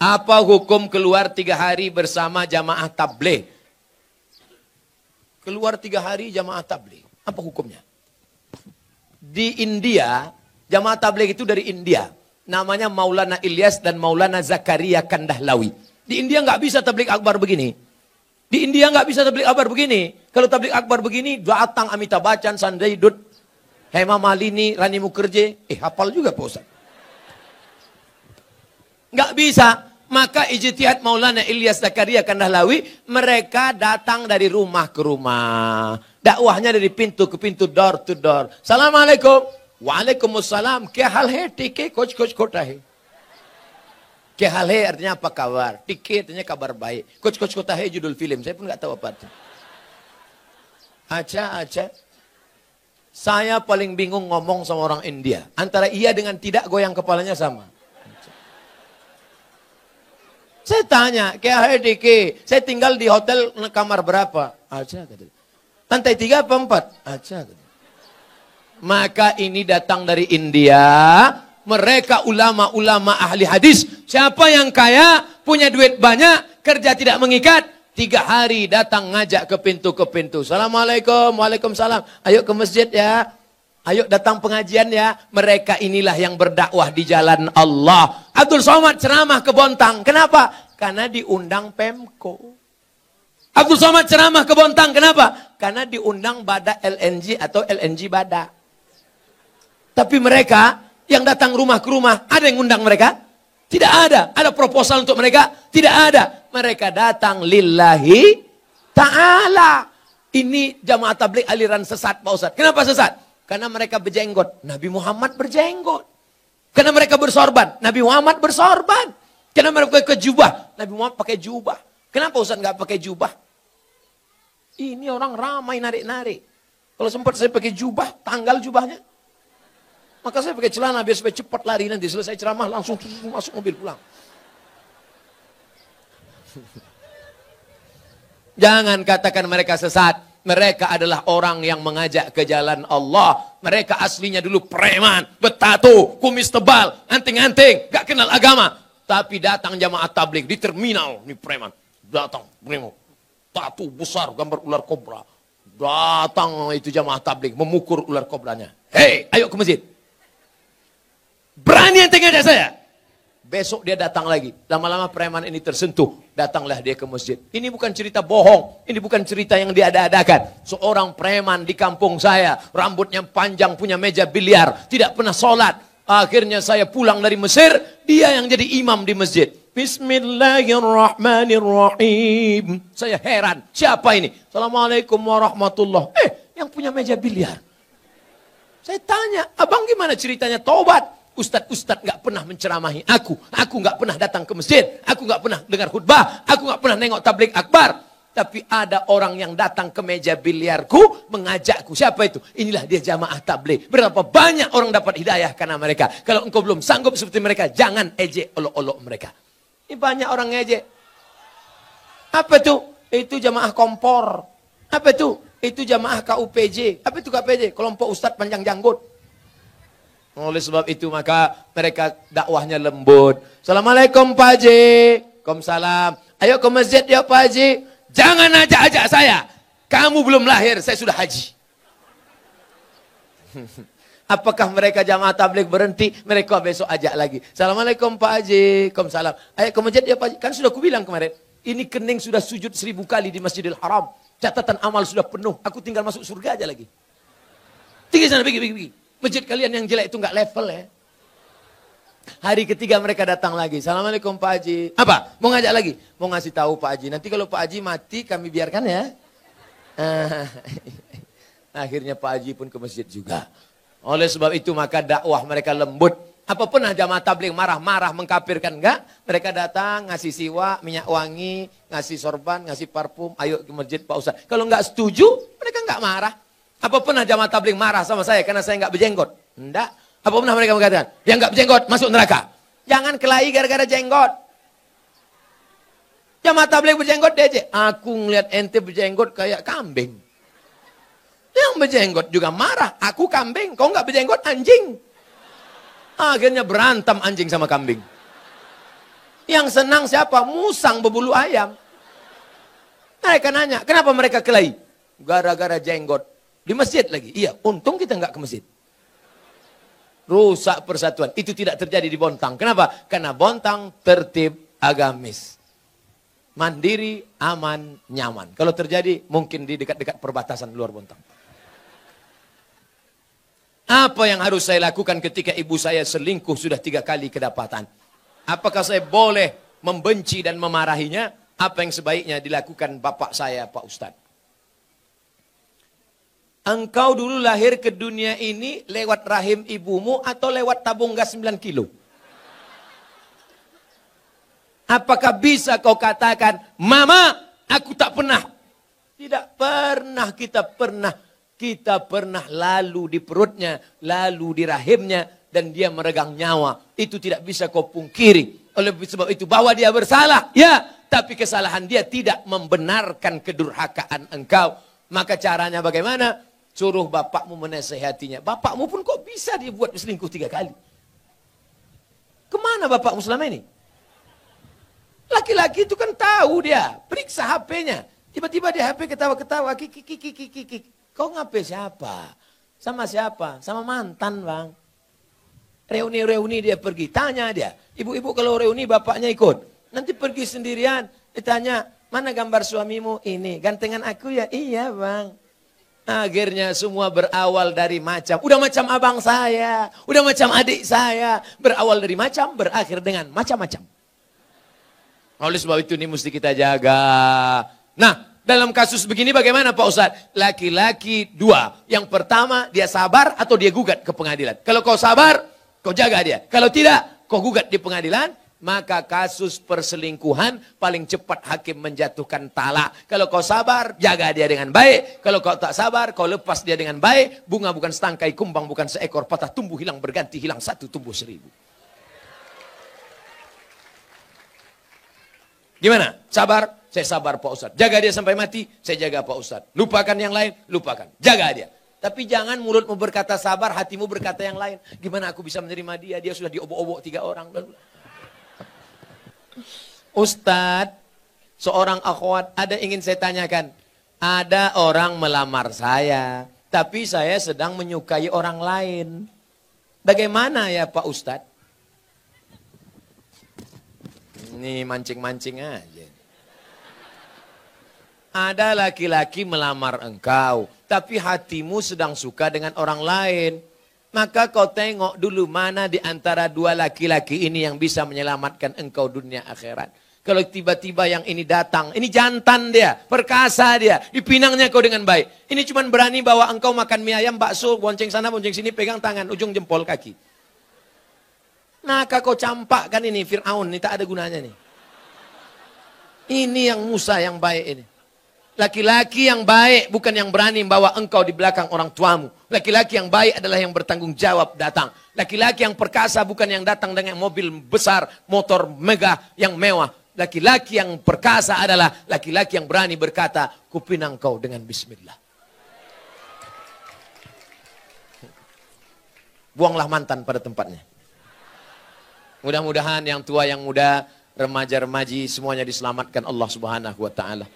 Apa hukum keluar 3 hari bersama jamaah tabligh? Keluar 3 hari jamaah tabligh. Apa hukumnya? Di India, jamaah tabligh itu dari India. Namanya Maulana Ilyas dan Maulana Zakaria Kandahlawi. Di India nggak bisa tabligh akbar begini. Di India nggak bisa tabligh akbar begini. Kalau tabligh akbar begini, datang Amitabh Bachchan, Sanjay Dutt, Hema Malini, Rani Mukherjee. Hafal juga Pak Ustaz. Nggak bisa. Maka ijtihad Maulana Ilyas Zakaria Kandahlawi, mereka datang dari rumah ke rumah. Dakwahnya dari pintu ke pintu, door to door. Assalamualaikum. Waalaikumsalam. Kya hal hai? Tike kuch kota hai. Kya hal hai artinya apa kabar? Tike artinya kabar baik. Kuch kota hai judul film. Saya pun nggak tahu apa itu. Acha. Saya paling bingung ngomong sama orang India. Antara iya dengan tidak, goyang kepalanya sama. Saya tanya, kya hai Diki? Saya tinggal di hotel kamar berapa? Acha kata. Lantai 3 apa 4? Acha kata. Maka ini datang dari India. Mereka ulama-ulama ahli hadis. Siapa yang kaya, punya duit banyak, kerja tidak mengikat, 3 hari datang ngajak ke pintu. Assalamualaikum, waalaikumsalam. Ayo ke masjid ya. Ayo datang pengajian ya. Mereka inilah yang berdakwah di jalan Allah. Abdul Somad ceramah ke Bontang. Kenapa? Karena diundang Pemko. Abdul Somad ceramah ke Bontang. Kenapa? Karena diundang Bada LNG atau LNG Bada. Tapi mereka yang datang rumah ke rumah, ada yang undang mereka? Tidak ada. Ada proposal untuk mereka? Tidak ada. Mereka datang lillahi ta'ala. Ini jamaah tabligh aliran sesat Pak Ustaz. Kenapa sesat? Karena mereka berjenggot. Nabi Muhammad berjenggot. Karena mereka bersorban. Nabi Muhammad bersorban. Karena mereka pakai jubah. Nabi Muhammad pakai jubah. Kenapa Ustaz nggak pakai jubah? Ini orang ramai narik-narik. Kalau sempat saya pakai jubah, tanggal jubahnya. Maka saya pakai celana biar supaya cepat lari, nanti selesai ceramah langsung masuk mobil pulang. Jangan katakan mereka sesat. Mereka adalah orang yang mengajak ke jalan Allah. Mereka aslinya dulu preman, bertato, kumis tebal, anting-anting, gak kenal agama. Tapi datang jamaah tabligh di terminal, ini preman. Datang, tato besar, gambar ular kobra. Datang itu jamaah tabligh, memukul ular kobranya. Hei, ayo ke masjid. Berani anting ngajak saya? Besok dia datang lagi. Lama-lama preman ini tersentuh. Datanglah dia ke masjid. Ini bukan cerita bohong. Ini bukan cerita yang diada-adakan. Seorang preman di kampung saya. Rambutnya panjang, punya meja biliar. Tidak pernah sholat. Akhirnya saya pulang dari Mesir. Dia yang jadi imam di masjid. Bismillahirrahmanirrahim. Saya heran. Siapa ini? Assalamualaikum warahmatullahi. Yang punya meja biliar. Saya tanya, abang gimana ceritanya taubat? Ustadz nggak pernah menceramahi aku nggak pernah datang ke masjid, aku nggak pernah dengar khutbah, aku nggak pernah nengok tabligh akbar. Tapi ada orang yang datang ke meja biliarku, mengajakku. Siapa itu? Inilah dia jamaah tabligh. Berapa banyak orang dapat hidayah karena mereka. Kalau engkau belum sanggup seperti mereka, jangan ejek olok-olok mereka. Ini banyak orang ngejek. Apa itu? Itu jamaah kompor. Apa itu? Itu jamaah KUPJ. Apa itu KUPJ? Kelompok Ustadz Panjang Janggut. Oleh sebab itu maka mereka dakwahnya lembut. Assalamualaikum Pak Haji. Waalaikumsalam. Ayo ke masjid ya Pak Haji. Jangan ajak-ajak saya. Kamu belum lahir, saya sudah haji. Apakah mereka jamaah tabligh berhenti? Mereka besok ajak lagi. Assalamualaikum Pak Haji. Waalaikumsalam. Ayo ke masjid ya Pak Haji. Kan sudah kubilang kemarin. Ini kening sudah sujud 1000 kali di Masjidil Haram. Catatan amal sudah penuh. Aku tinggal masuk surga aja lagi. Tinggi sana, pergi. Masjid kalian yang jelek itu nggak level ya. Hari ketiga mereka datang lagi. Assalamualaikum Pak Haji. Apa? Mau ngajak lagi? Mau ngasih tahu Pak Haji. Nanti kalau Pak Haji mati kami biarkan ya. Akhirnya Pak Haji pun ke masjid juga. Oleh sebab itu maka dakwah mereka lembut. Apa pernah jamaah tabligh marah-marah mengkafirkan? Enggak. Mereka datang ngasih siwak, minyak wangi, ngasih sorban, ngasih parfum. Ayo ke masjid Pak Ustaz. Kalau nggak setuju mereka nggak marah. Apa pernah jamaah tabligh marah sama saya karena saya nggak berjenggot? Enggak. Apa pernah mereka mengatakan, yang nggak berjenggot masuk neraka? Jangan kelahi gara-gara jenggot. Jamaah tabligh berjenggot DJ. Aku ngeliat ente berjenggot kayak kambing. Yang berjenggot juga marah. Aku kambing, kau nggak berjenggot anjing. Akhirnya berantem anjing sama kambing. Yang senang siapa? Musang berbulu ayam. Mereka nanya, kenapa mereka kelahi? Gara-gara jenggot. Di masjid lagi. Iya, untung kita nggak ke masjid. Rusak persatuan. Itu tidak terjadi di Bontang. Kenapa? Karena Bontang tertib agamis. Mandiri, aman, nyaman. Kalau terjadi, mungkin di dekat-dekat perbatasan luar Bontang. Apa yang harus saya lakukan ketika ibu saya selingkuh sudah 3 kali kedapatan? Apakah saya boleh membenci dan memarahinya? Apa yang sebaiknya dilakukan bapak saya, Pak Ustadz? Engkau dulu lahir ke dunia ini lewat rahim ibumu atau lewat tabung gas 9 kilo? Apakah bisa kau katakan, Mama, aku tak pernah? Tidak pernah kita pernah lalu di perutnya, lalu di rahimnya, dan dia meregang nyawa. Itu tidak bisa kau pungkiri. Oleh sebab itu, bahwa dia bersalah, ya, tapi kesalahan dia tidak membenarkan kedurhakaan engkau. Maka caranya bagaimana? Suruh bapakmu menasehatinya. Bapakmu pun kok bisa dia buat selingkuh 3 kali? Kemana bapakmu selama ini? Laki-laki itu kan tahu dia. Periksa HP-nya. Tiba-tiba di HP ketawa-ketawa. Kik. Kau ngapain siapa? Sama siapa? Sama mantan, Bang. Reuni-reuni dia pergi. Tanya dia. Ibu-ibu kalau reuni bapaknya ikut. Nanti pergi sendirian. Ditanya, mana gambar suamimu? Ini. Gantengan aku ya? Iya, Bang. Akhirnya semua berawal dari macam. Udah macam abang saya. Udah macam adik saya. Berawal dari macam, berakhir dengan macam-macam. Oleh sebab itu ini mesti kita jaga. Nah, dalam kasus begini bagaimana Pak Ustadz? Laki-laki 2. Yang pertama, dia sabar atau dia gugat ke pengadilan. Kalau kau sabar, kau jaga dia. Kalau tidak, kau gugat di pengadilan. Maka kasus perselingkuhan paling cepat hakim menjatuhkan talak. Kalau kau sabar, jaga dia dengan baik. Kalau kau tak sabar, kau lepas dia dengan baik. Bunga bukan setangkai, kumbang bukan seekor. Patah tumbuh hilang berganti, hilang 1 tumbuh 1000. Gimana? Sabar? Saya sabar Pak Ustadz. Jaga dia sampai mati, saya jaga Pak Ustadz. Lupakan yang lain, lupakan. Jaga dia. Tapi jangan mulutmu berkata sabar, hatimu berkata yang lain. Gimana aku bisa menerima dia? Dia sudah diobok-obok 3 orang. Ustadz, seorang akhwat, ada ingin saya tanyakan. Ada orang melamar saya, tapi saya sedang menyukai orang lain. Bagaimana ya Pak Ustadz? Ini mancing-mancing aja. Ada laki-laki melamar engkau, tapi hatimu sedang suka dengan orang lain. Maka kau tengok dulu mana di antara 2 laki-laki ini yang bisa menyelamatkan engkau dunia akhirat. Kalau tiba-tiba yang ini datang, ini jantan dia, perkasa dia, dipinangnya kau dengan baik. Ini cuma berani bawa engkau makan mie ayam, bakso, bonceng sana, bonceng sini, pegang tangan, ujung jempol kaki. Maka kau campakkan ini, Fir'aun, ini tak ada gunanya nih. Ini yang Musa yang baik ini. Laki-laki yang baik bukan yang berani membawa engkau di belakang orang tuamu. Laki-laki yang baik adalah yang bertanggung jawab datang. Laki-laki yang perkasa bukan yang datang dengan mobil besar, motor megah yang mewah. Laki-laki yang perkasa adalah laki-laki yang berani berkata, kupinang kau dengan bismillah. Buanglah mantan pada tempatnya. Mudah-mudahan yang tua, yang muda, remaja-remaji semuanya diselamatkan Allah Subhanahu wa taala.